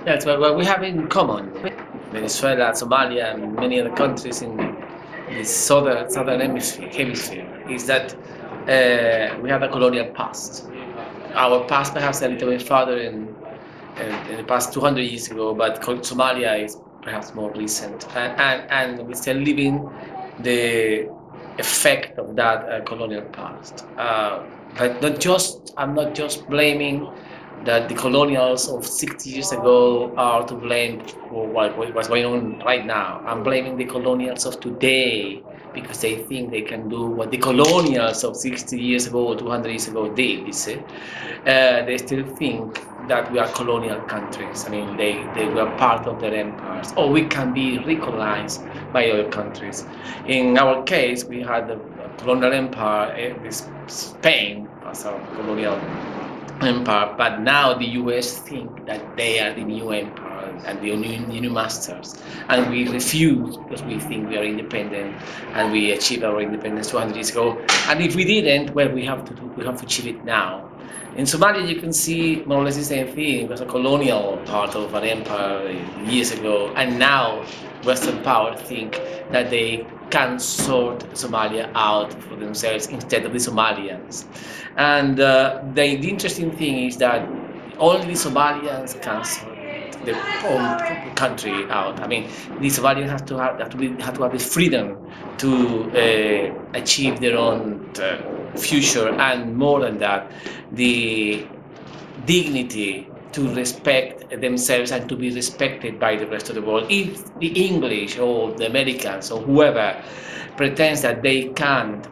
That's what we have in common. Venezuela, Somalia, and many other countries in the southern hemisphere is that we have a colonial past. Our past perhaps a little bit further in the past 200 years ago, but Somalia is perhaps more recent, and we're still living the effect of that colonial past. But I'm not just blaming that the colonials of 60 years ago are to blame for what's going on right now. I'm blaming the colonials of today because they think they can do what the colonials of 60 years ago or 200 years ago did, you see. They still think that we are colonial countries. I mean, they were part of their empires, or we can be recognized by other countries. In our case, we had a colonial empire, Spain as a colonial empire, but now the US think that they are the new empire and the new masters, and we refuse because we think we are independent and we achieved our independence 200 years ago. And if we didn't, well, we have to achieve it now. In Somalia, you can see more or less the same thing. It was a colonial part of an empire years ago, and now Western powers think that they can sort Somalia out for themselves instead of the Somalians. And the interesting thing is that only the Somalians can sort the whole country out. I mean, the Somalians have to have the freedom to achieve their own future, and more than that, the dignity to respect themselves and to be respected by the rest of the world. If the English or the Americans or whoever pretends that they can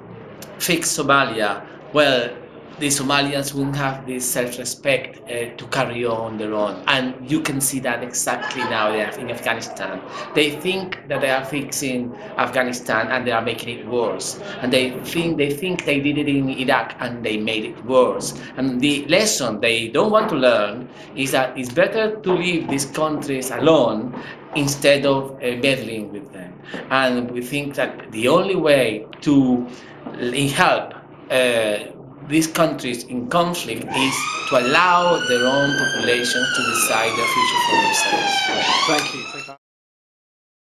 fix Somalia, well, the Somalians won't have this self-respect to carry on their own. And you can see that exactly now in Afghanistan. They think that they are fixing Afghanistan and they are making it worse. And they think they did it in Iraq and they made it worse. And the lesson they don't want to learn is that it's better to leave these countries alone instead of meddling with them. And we think that the only way to help these countries in conflict is to allow their own populations to decide their future for themselves. Thank you.